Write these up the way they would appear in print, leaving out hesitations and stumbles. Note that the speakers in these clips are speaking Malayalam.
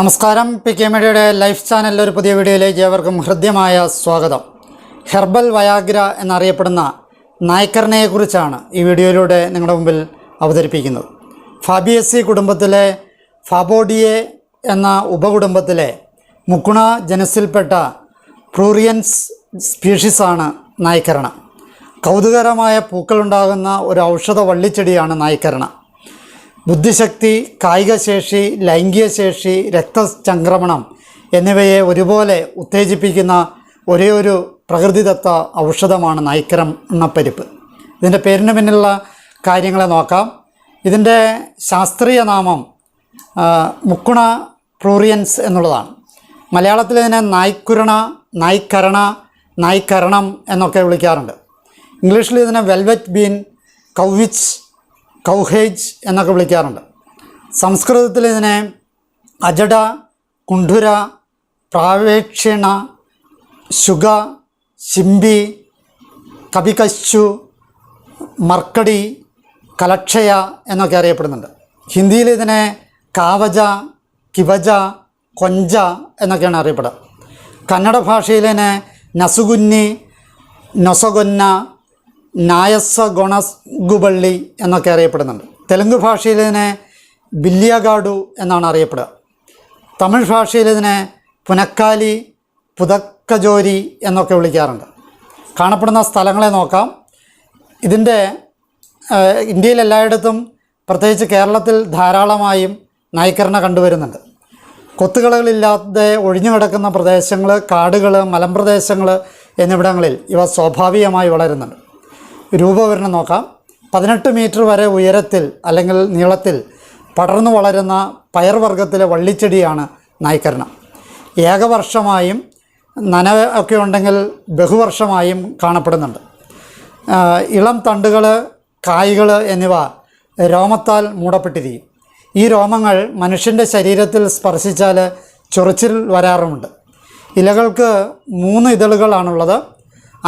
നമസ്കാരം. പി കെ മീഡിയയുടെ ലൈഫ് ചാനലിലെ ഒരു പുതിയ വീഡിയോയിലേക്ക് ഏവർക്കും ഹൃദ്യമായ സ്വാഗതം. ഹെർബൽ വയാഗ്ര എന്നറിയപ്പെടുന്ന നായ്ക്കറിനെക്കുറിച്ചാണ് ഈ വീഡിയോയിലൂടെ നിങ്ങളുടെ മുമ്പിൽ അവതരിപ്പിക്കുന്നത്. ഫാബിയസി കുടുംബത്തിലെ ഫാബോഡിയെ എന്ന ഉപകുടുംബത്തിലെ മുക്കുണ ജനസിൽപ്പെട്ട പ്രൂറിയൻസ് സ്പീഷീസാണ് നായ്ക്കരണ. കൗതുകകരമായ പൂക്കളുണ്ടാകുന്ന ഒരു ഔഷധ വള്ളിച്ചെടിയാണ് നായ്ക്കരണ. ബുദ്ധിശക്തി, കായികശേഷി, ലൈംഗികശേഷി, രക്തചംക്രമണം എന്നിവയെ ഒരുപോലെ ഉത്തേജിപ്പിക്കുന്ന ഒരേയൊരു പ്രകൃതിദത്ത ഔഷധമാണ് നായ്ക്കരണപ്പരിപ്പ്. ഇതിൻ്റെ പേരിന് പിന്നിലുള്ള കാര്യങ്ങളെ നോക്കാം. ഇതിൻ്റെ ശാസ്ത്രീയ നാമം മുക്കുണ പ്രൂറിയൻസ് എന്നുള്ളതാണ്. മലയാളത്തിൽ ഇതിനെ നായ്ക്കുരണ, നായ്ക്കരണ, നായ്ക്കരണം എന്നൊക്കെ വിളിക്കാറുണ്ട്. ഇംഗ്ലീഷിൽ ഇതിനെ വെൽവെറ്റ് ബീൻ, കൗവിച്ച്, കൗഹേജ് എന്നൊക്കെ വിളിക്കാറുണ്ട്. സംസ്കൃതത്തിൽ ഇതിനെ അജഡ, കുണ്ഠുര, പ്രാവേക്ഷിണ, ശുഗ, ശിംബി, കപികശു, മർക്കടി, കലക്ഷയ എന്നൊക്കെ അറിയപ്പെടുന്നുണ്ട്. ഹിന്ദിയിൽ ഇതിനെ കാവജ, കിവജ, കൊഞ്ച എന്നൊക്കെയാണ് അറിയപ്പെടുക. കന്നഡ ഭാഷയിലിതിനെ നസുകുന്നി, നൊസഗൊന്ന, നായസ ഗുണഗുബള്ളി എന്നൊക്കെ അറിയപ്പെടുന്നുണ്ട്. തെലുങ്ക് ഭാഷയിൽ ഇതിനെ ബില്ലിയഗാഡു എന്നാണ് അറിയപ്പെടുക. തമിഴ് ഭാഷയിൽ ഇതിനെ പുനക്കാലി, പുതക്കജോരി എന്നൊക്കെ വിളിക്കാറുണ്ട്. കാണപ്പെടുന്ന സ്ഥലങ്ങളെ നോക്കാം. ഇതിൻ്റെ ഇന്ത്യയിൽ എല്ലായിടത്തും, പ്രത്യേകിച്ച് കേരളത്തിൽ ധാരാളമായും നായ്ക്കരണ കണ്ടുവരുന്നുണ്ട്. കൊത്തുകളകളില്ലാതെ ഒഴിഞ്ഞു കിടക്കുന്ന പ്രദേശങ്ങൾ, കാടുകൾ, മലമ്പ്രദേശങ്ങൾ എന്നിവിടങ്ങളിൽ ഇവ സ്വാഭാവികമായി വളരുന്നുണ്ട്. രൂപവിവരണം നോക്കാം. 18 മീറ്റർ വരെ ഉയരത്തിൽ അല്ലെങ്കിൽ നീളത്തിൽ പടർന്നു വളരുന്ന പയർവർഗത്തിലെ വള്ളിച്ചെടിയാണ് നായ്ക്കരണ. ഏകവർഷമായും നനവൊക്കെ ഉണ്ടെങ്കിൽ ബഹുവർഷമായും കാണപ്പെടുന്നുണ്ട്. ഇളം തണ്ടുകൾ, കായ്കൾ എന്നിവ രോമത്താൽ മൂടപ്പെട്ടിരിക്കും. ഈ രോമങ്ങൾ മനുഷ്യൻ്റെ ശരീരത്തിൽ സ്പർശിച്ചാൽ ചൊറിച്ചിൽ വരാറുമുണ്ട്. ഇലകൾക്ക് 3 ഇതളുകളാണുള്ളത്.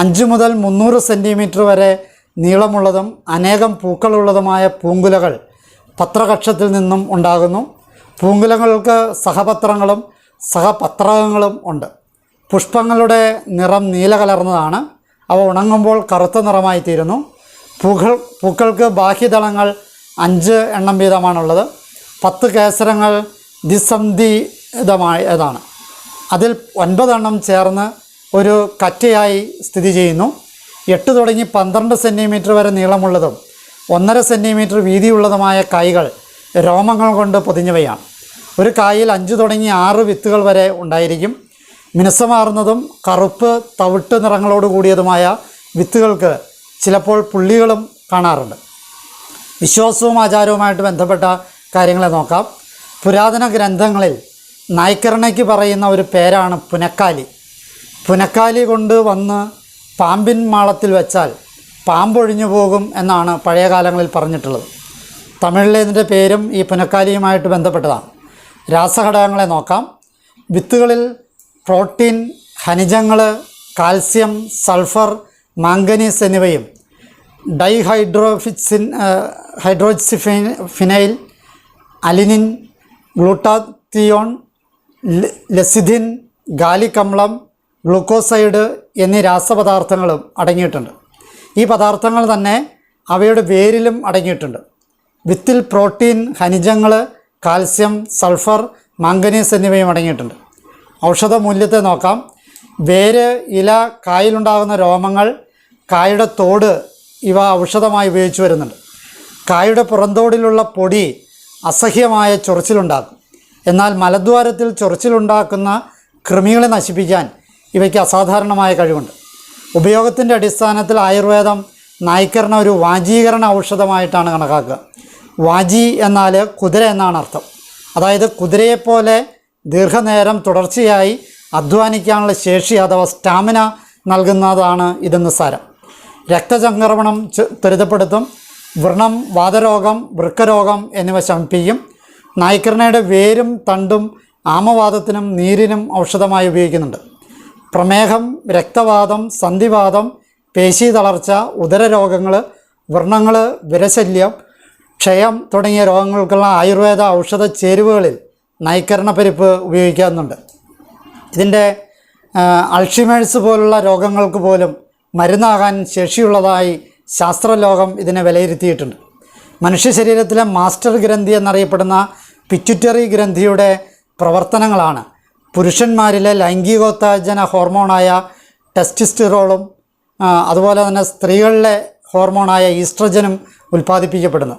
5 മുതൽ 300 സെൻറ്റിമീറ്റർ വരെ നീളമുള്ളതും അനേകം പൂക്കളുള്ളതുമായ പൂങ്കുലകൾ പത്രകക്ഷത്തിൽ നിന്നും ഉണ്ടാകുന്നു. പൂങ്കുലകൾക്ക് സഹപത്രങ്ങളും സഹപത്രകങ്ങളും ഉണ്ട്. പുഷ്പങ്ങളുടെ നിറം നീല കലർന്നതാണ്. അവ ഉണങ്ങുമ്പോൾ കറുത്ത നിറമായി തീരുന്നു. പൂക്കൾക്ക് ബാഹ്യദളങ്ങൾ 5 എണ്ണം വീതമാണുള്ളത്. 10 കേസരങ്ങൾ ദ്വിസന്ധിതമായതാണ്. അതിൽ 9 എണ്ണം ചേർന്ന് ഒരു കറ്റയായി സ്ഥിതി ചെയ്യുന്നു. 8 തുടങ്ങി 12 സെൻറ്റിമീറ്റർ വരെ നീളമുള്ളതും 1.5 സെൻറ്റിമീറ്റർ വീതിയുള്ളതുമായ കായ്കൾ രോമങ്ങൾ കൊണ്ട് പൊതിഞ്ഞവയാണ്. ഒരു കായിൽ 5 തുടങ്ങി 6 വിത്തുകൾ വരെ ഉണ്ടായിരിക്കും. മിനുസമാർന്നതും കറുപ്പ്, തവിട്ട് നിറങ്ങളോട് കൂടിയതുമായ വിത്തുകൾക്ക് ചിലപ്പോൾ പുള്ളികളും കാണാറുണ്ട്. വിശ്വാസവും ആചാരവുമായിട്ട് ബന്ധപ്പെട്ട കാര്യങ്ങളെ നോക്കാം. പുരാതന ഗ്രന്ഥങ്ങളിൽ നായ്ക്കരണയ്ക്ക് പറയുന്ന ഒരു പേരാണ് പുനക്കാലി. പുനക്കാലി കൊണ്ട് വന്ന് പാമ്പിൻ മാളത്തിൽ വെച്ചാൽ പാമ്പൊഴിഞ്ഞു പോകും എന്നാണ് പഴയ കാലങ്ങളിൽ പറഞ്ഞിട്ടുള്ളത്. തമിഴിലെ ഇതിൻ്റെ പേരും ഈ പുനക്കാലിയുമായിട്ട് ബന്ധപ്പെട്ടതാണ്. രാസഘടകങ്ങളെ നോക്കാം. വിത്തുകളിൽ പ്രോട്ടീൻ, ഖനിജങ്ങൾ, കാൽസ്യം, സൾഫർ, മാംഗനീസ് എന്നിവയും ഹൈഡ്രോക്സിഫിനൈൽ, അലിനിൻ, ഗ്ലൂട്ടാത്തിയോൺ, ലെസിഥിൻ, ഗാലിക് അമ്ലം, ഗ്ലൂക്കോസൈഡ് എന്നീ രാസപദാർത്ഥങ്ങളും അടങ്ങിയിട്ടുണ്ട്. ഈ പദാർത്ഥങ്ങൾ തന്നെ അവയുടെ വേരിലും അടങ്ങിയിട്ടുണ്ട്. വിത്തിൽ പ്രോട്ടീൻ, ഖനിജങ്ങൾ, കാൽസ്യം, സൾഫർ, മാംഗനീസ് എന്നിവയും അടങ്ങിയിട്ടുണ്ട്. ഔഷധ മൂല്യത്തെ നോക്കാം. വേര്, ഇല, കായിലുണ്ടാകുന്ന രോമങ്ങൾ, കായുടെ തോട് ഇവ ഔഷധമായി ഉപയോഗിച്ചു വരുന്നുണ്ട്. കായുടെ പുറന്തോടിലുള്ള പൊടി അസഹ്യമായ ചൊറിച്ചിലുണ്ടാക്കും. എന്നാൽ മലദ്വാരത്തിൽ ചൊറിച്ചിലുണ്ടാക്കുന്ന കൃമികളെ നശിപ്പിക്കാൻ ഇവയ്ക്ക് അസാധാരണമായ കഴിവുണ്ട്. ഉപയോഗത്തിൻ്റെ അടിസ്ഥാനത്തിൽ ആയുർവേദം നായ്ക്കരണ ഒരു വാജീകരണ ഔഷധമായിട്ടാണ് കണക്കാക്കുക. വാജി എന്നാൽ കുതിര എന്നാണ് അർത്ഥം. അതായത് കുതിരയെപ്പോലെ ദീർഘനേരം തുടർച്ചയായി അധ്വാനിക്കാനുള്ള ശേഷി അഥവാ സ്റ്റാമിന നൽകുന്നതാണ് ഇതെന്ന് സാരം. രക്തചംക്രമണം ത്വരിതപ്പെടുത്തും. വ്രണം, വാതരോഗം, വൃക്കരോഗം എന്നിവ ശമിപ്പിക്കും. നായ്ക്കരണയുടെ വേരും തണ്ടും ആമവാദത്തിനും നീരിനും ഔഷധമായി ഉപയോഗിക്കുന്നുണ്ട്. പ്രമേഹം, രക്തവാതം, സന്ധിവാതം, പേശി തളർച്ച, ഉദരരോഗങ്ങൾ, വ്രണങ്ങൾ, വിരശല്യം, ക്ഷയം തുടങ്ങിയ രോഗങ്ങൾക്കുള്ള ആയുർവേദ ഔഷധ ചേരുവകളിൽ നൈക്കരണ പരിപ്പ് ഉപയോഗിക്കാവുന്നുണ്ട്. ഇതിൻ്റെ അൾഷിമേഴ്സ് പോലുള്ള രോഗങ്ങൾക്ക് പോലും മരുന്നാകാൻ ശേഷിയുള്ളതായി ശാസ്ത്രലോകം ഇതിനെ വിലയിരുത്തിയിട്ടുണ്ട്. മനുഷ്യ ശരീരത്തിലെ മാസ്റ്റർ ഗ്രന്ഥി എന്നറിയപ്പെടുന്ന പിറ്റ്യൂട്ടറി ഗ്രന്ഥിയുടെ പ്രവർത്തനങ്ങളാണ് പുരുഷന്മാരിലെ ലൈംഗികോത്തേജന ഹോർമോണായ ടെസ്റ്റോസ്റ്റെറോണും അതുപോലെ തന്നെ സ്ത്രീകളിലെ ഹോർമോണായ ഈസ്ട്രജനും ഉൽപ്പാദിപ്പിക്കപ്പെടുന്നു.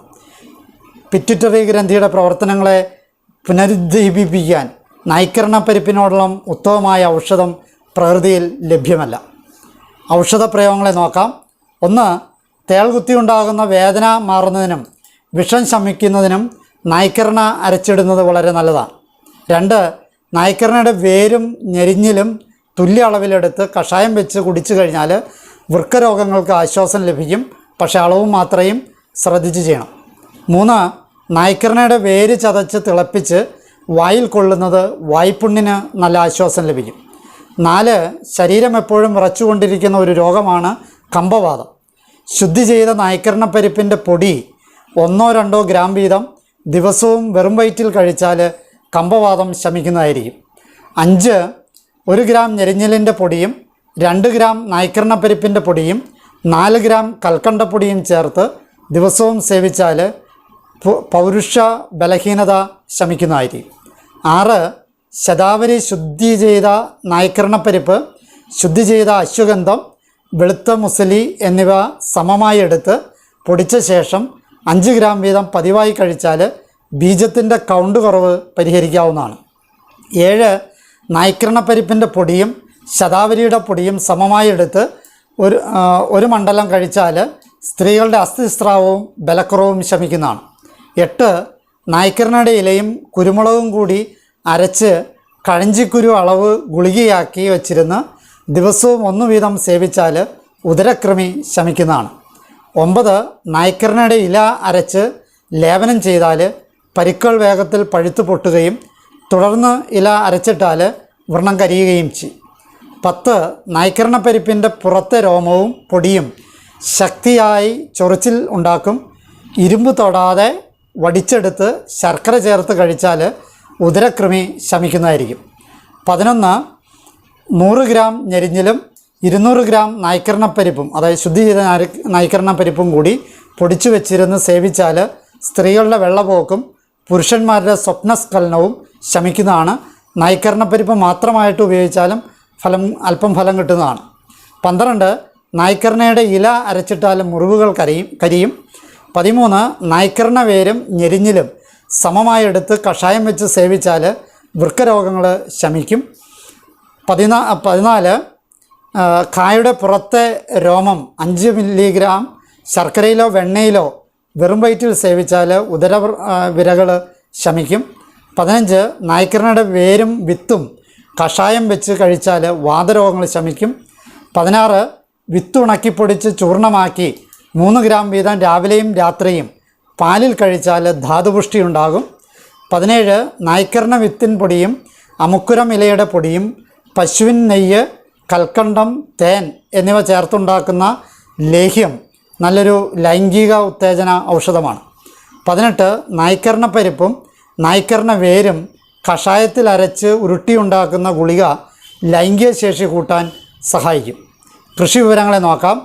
പിറ്റ്യൂട്ടറി ഗ്രന്ഥിയുടെ പ്രവർത്തനങ്ങളെ പുനരുദ്ദീപിപ്പിക്കാൻ നൈക്കരണ പരിപ്പിനോടുള്ള ഉത്തമമായ ഔഷധം പ്രകൃതിയിൽ ലഭ്യമല്ല. ഔഷധ പ്രയോഗങ്ങളെ നോക്കാം. 1. തേൾ കുത്തിയുണ്ടാകുന്ന വേദന മാറുന്നതിനും വിഷം ശമിക്കുന്നതിനും നൈക്കരണ അരച്ചിടുന്നത് വളരെ നല്ലതാണ്. 2. നൈക്കരണയുടെ വേരും ഞെരിഞ്ഞിലും തുല്യ അളവിലെടുത്ത് കഷായം വെച്ച് കുടിച്ചു കഴിഞ്ഞാൽ വൃക്കരോഗങ്ങൾക്ക് ആശ്വാസം ലഭിക്കും. പക്ഷേ അളവും മാത്രയും ശ്രദ്ധിച്ച് ചെയ്യണം. 3. നൈക്കരണയുടെ വേര് ചതച്ച് തിളപ്പിച്ച് വായിൽ കൊള്ളുന്നത് വായ്പുണ്ണിന് നല്ല ആശ്വാസം ലഭിക്കും. 4. ശരീരം എപ്പോഴും വിറച്ചുകൊണ്ടിരിക്കുന്ന ഒരു രോഗമാണ് കമ്പവാതം. ശുദ്ധി ചെയ്ത നൈക്കരണ പരിപ്പിൻ്റെ പൊടി 1-2 ഗ്രാം വീതം ദിവസവും വെറും വയറ്റിൽ കഴിച്ചാൽ കമ്പവാതം ശമിക്കുന്നതായിരിക്കും. 5. 1 ഗ്രാം ഞെരിഞ്ഞിലിൻ്റെ പൊടിയും 2 ഗ്രാം നൈക്കരണ പരിപ്പിൻ്റെ പൊടിയും 4 ഗ്രാം കൽക്കണ്ടപ്പൊടിയും ചേർത്ത് ദിവസവും സേവിച്ചാൽ പൗരുഷ ബലഹീനത ശമിക്കുന്നതായിരിക്കും. 6. ശതാവരി ശുദ്ധി ചെയ്ത നൈക്കരണപ്പരിപ്പ്, ശുദ്ധി ചെയ്ത അശ്വഗന്ധം, വെളുത്ത മുസലി എന്നിവ സമമായി എടുത്ത് പൊടിച്ച ശേഷം 5 ഗ്രാം വീതം പതിവായി കഴിച്ചാൽ ബീജത്തിൻ്റെ കൗണ്ട് കുറവ് പരിഹരിക്കാവുന്നതാണ്. 7. നൈക്കരണപ്പരിപ്പിൻ്റെ പൊടിയും ശതാവരിയുടെ പൊടിയും സമമായി എടുത്ത് ഒരു മണ്ഡലം കഴിച്ചാൽ സ്ത്രീകളുടെ അസ്ഥിസ്രാവവും ബലക്കുറവും ശമിക്കുന്നതാണ്. 8. നൈക്കരണയുടെ ഇലയും കുരുമുളകും കൂടി അരച്ച് കഴഞ്ചിക്കുരു അളവ് ഗുളികയാക്കി വച്ചിരുന്ന് ദിവസവും 1 വീതം സേവിച്ചാൽ ഉദരക്രിമി ശമിക്കുന്നതാണ്. 9. നൈക്കരണയുടെ ഇല അരച്ച് ലേപനം ചെയ്താൽ പരിക്കൾ വേഗത്തിൽ പഴുത്ത് പൊട്ടുകയും തുടർന്ന് ഇല അരച്ചിട്ടാൽ വ്രണം കരിയുകയും ചെയ്യും. 10. നൈക്കരണപ്പരിപ്പിൻ്റെ പുറത്തെ രോമവും പൊടിയും ശക്തിയായി ചൊറിച്ചിൽ ഉണ്ടാക്കും. ഇരുമ്പ് തൊടാതെ വടിച്ചെടുത്ത് ശർക്കര ചേർത്ത് കഴിച്ചാൽ ഉദരക്രിമി ശമിക്കുന്നതായിരിക്കും. 11. 100 ഗ്രാം ഞെരിഞ്ഞിലും 200 ഗ്രാം നൈക്കരണപ്പരിപ്പും, അതായത് ശുദ്ധി ചെയ്ത നൈക്കരണപ്പരിപ്പും കൂടി പൊടിച്ചു വെച്ചിരുന്ന് സേവിച്ചാൽ സ്ത്രീകളുടെ വെള്ളപ്പോക്കും പുരുഷന്മാരുടെ സ്വപ്നസ്ഖലനവും ശമിക്കുന്നതാണ്. നൈക്കരണപ്പരിപ്പ് മാത്രമായിട്ട് ഉപയോഗിച്ചാലും അല്പം ഫലം കിട്ടുന്നതാണ്. 12. നൈക്കരണയുടെ ഇല അരച്ചിട്ടാൽ മുറിവുകൾ കരിയും. 13. നൈക്കരണ വേരും ഞെരിഞ്ഞിലും സമമായി എടുത്ത് കഷായം വെച്ച് സേവിച്ചാൽ വൃക്കരോഗങ്ങൾ ശമിക്കും. 14. കായുടെ പുറത്തെ രോമം 5 മില്ലിഗ്രാം ശർക്കരയിലോ വെണ്ണയിലോ വെറും വയറ്റിൽ സേവിച്ചാൽ ഉദര വിരകൾ ശമിക്കും. 15. നൈക്കരണയുടെ വേരും വിത്തും കഷായം വെച്ച് കഴിച്ചാൽ വാതരോഗങ്ങൾ ശമിക്കും. 16. വിത്ത് ഉണക്കിപ്പൊടിച്ച് ചൂർണമാക്കി 3 ഗ്രാം വീതം രാവിലെയും രാത്രിയും പാലിൽ കഴിച്ചാൽ ധാതുപുഷ്ടി ഉണ്ടാകും. 17. നൈക്കരണ വിത്തിൻ പൊടിയും അമുക്കുരം ഇലയുടെ പൊടിയും പശുവിൻ നെയ്യ്, കൽക്കണ്ടം, തേൻ എന്നിവ ചേർത്തുണ്ടാക്കുന്ന ലേഹ്യം നല്ലൊരു ലൈംഗിക ഉത്തേജന ഔഷധമാണ്. 18. നൈക്കരണ പരിപ്പും നൈക്കരണ വേരും കഷായത്തിൽ അരച്ച് ഉരുട്ടിയുണ്ടാക്കുന്ന ഗുളിക ലൈംഗിക ശേഷി കൂട്ടാൻ സഹായിക്കും. കൃഷി വിവരങ്ങളെ നോക്കാം.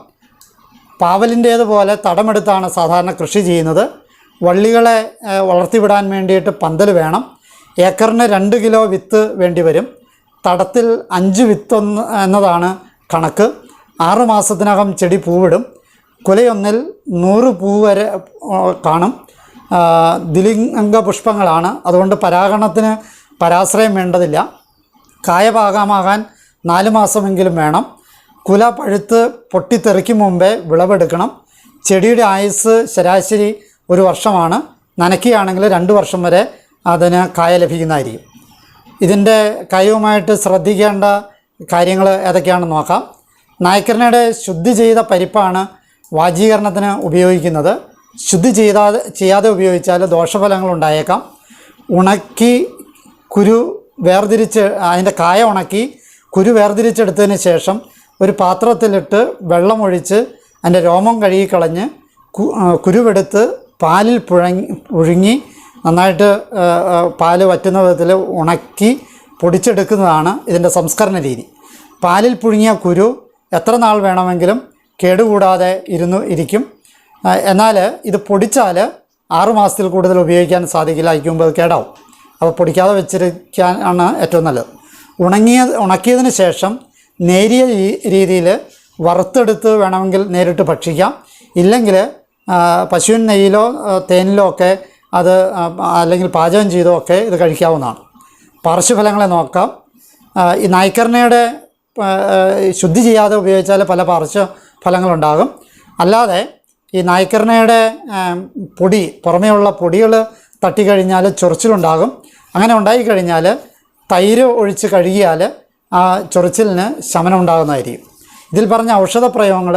പാവലിൻ്റേതുപോലെ തടമെടുത്താണ് സാധാരണ കൃഷി ചെയ്യുന്നത്. വള്ളികളെ വളർത്തിവിടാൻ വേണ്ടിയിട്ട് പന്തൽ വേണം. ഏക്കറിന് 2 കിലോ വിത്ത് വേണ്ടി വരും. തടത്തിൽ 5 വിത്ത് എന്നതാണ് കണക്ക്. 6 മാസത്തിനകം ചെടി പൂവിടും. കുലയൊന്നിൽ 100 പൂ വരെ കാണും. ദ്വിലിംഗ പുഷ്പങ്ങളാണ്, അതുകൊണ്ട് പരാഗണത്തിന് പരാശ്രയം വേണ്ടതില്ല. കായ പാകമാകാൻ 4 മാസമെങ്കിലും വേണം. കുല പഴുത്ത് പൊട്ടിത്തെറിക്കും മുമ്പേ വിളവെടുക്കണം. ചെടിയുടെ ആയുസ് ശരാശരി 1 വർഷമാണ്. നനയ്ക്കുകയാണെങ്കിൽ 2 വർഷം വരെ അതിന് കായ ലഭിക്കുന്നതായിരിക്കും. ഇതിൻ്റെ കായവുമായിട്ട് ശ്രദ്ധിക്കേണ്ട കാര്യങ്ങൾ ഏതൊക്കെയാണെന്ന് നോക്കാം. നൈക്കരണയുടെ ശുദ്ധി ചെയ്ത പരിപ്പാണ് വാജീകരണത്തിന് ഉപയോഗിക്കുന്നത്. ശുദ്ധി ചെയ്യാതെ ഉപയോഗിച്ചാൽ ദോഷഫലങ്ങൾ ഉണ്ടായേക്കാം. ഉണക്കി കുരു വേർതിരിച്ച് അതിൻ്റെ കായ ഉണക്കി കുരു വേർതിരിച്ചെടുത്തതിന് ശേഷം ഒരു പാത്രത്തിലിട്ട് വെള്ളമൊഴിച്ച് അതിൻ്റെ രോമം കഴുകിക്കളഞ്ഞ് കുരുവെടുത്ത് പാലിൽ പുഴുങ്ങി നന്നായിട്ട് പാല് വറ്റുന്ന വിധത്തിൽ ഉണക്കി പൊടിച്ചെടുക്കുന്നതാണ് ഇതിൻ്റെ സംസ്കരണ രീതി. പാലിൽ പുഴുങ്ങിയ കുരു എത്ര നാൾ വേണമെങ്കിലും കേടുകൂടാതെ ഇരിക്കും. എന്നാൽ ഇത് പൊടിച്ചാൽ 6 മാസത്തിൽ കൂടുതൽ ഉപയോഗിക്കാൻ സാധിക്കില്ല, അയക്കുമ്പോൾ അത് കേടാവും. അപ്പോൾ പൊടിക്കാതെ വെച്ചിരിക്കാനാണ് ഏറ്റവും നല്ലത്. ഉണക്കിയതിന് ശേഷം നേരിയ രീതിയിൽ വറുത്തെടുത്ത് വേണമെങ്കിൽ നേരിട്ട് ഭക്ഷിക്കാം. ഇല്ലെങ്കിൽ പശുവിൻ നെയ്യിലോ തേനിലോ ഒക്കെ അത് അല്ലെങ്കിൽ പാചകം ചെയ്തോ ഒക്കെ ഇത് കഴിക്കാവുന്നതാണ്. പാർശ്വഫലങ്ങളെ നോക്കാം. ഈ നായ്ക്കർണയുടെ ശുദ്ധി ചെയ്യാതെ ഉപയോഗിച്ചാൽ പല പാർശ്വഫലങ്ങളുണ്ടാകും. അല്ലാതെ ഈ നായ്ക്കർണയുടെ പൊടി, പുറമേയുള്ള പൊടികൾ തട്ടിക്കഴിഞ്ഞാൽ ചൊറിച്ചിലുണ്ടാകും. അങ്ങനെ ഉണ്ടായിക്കഴിഞ്ഞാൽ തൈര് ഒഴിച്ച് കഴുകിയാൽ ആ ചൊറിച്ചിലിന് ശമനം ഉണ്ടാകുന്നതായിരിക്കും. ഇതിൽ പറഞ്ഞ ഔഷധ പ്രയോഗങ്ങൾ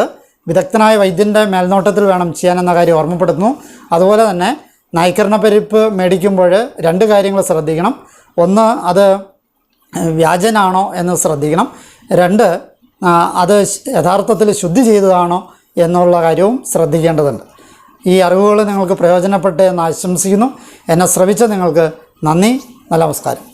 വിദഗ്ധനായ വൈദ്യൻ്റെ മേൽനോട്ടത്തിൽ വേണം ചെയ്യാനെന്ന കാര്യം ഓർമ്മപ്പെടുത്തുന്നു. അതുപോലെ തന്നെ നായ്ക്കർണ പരിപ്പ് മേടിക്കുമ്പോൾ 2 കാര്യങ്ങൾ ശ്രദ്ധിക്കണം. ഒന്ന്, അത് വ്യാജനാണോ എന്ന് ശ്രദ്ധിക്കണം. 2, അത് യഥാർത്ഥത്തിൽ ശുദ്ധി ചെയ്തതാണോ എന്നുള്ള കാര്യവും ശ്രദ്ധിക്കേണ്ടതുണ്ട്. ഈ അറിവുകൾ നിങ്ങൾക്ക് പ്രയോജനപ്പെട്ടെ എന്ന് ആശംസിക്കുന്നു. എന്നെ ശ്രവിച്ച നിങ്ങൾക്ക് നന്ദി. നല്ല നമസ്കാരം.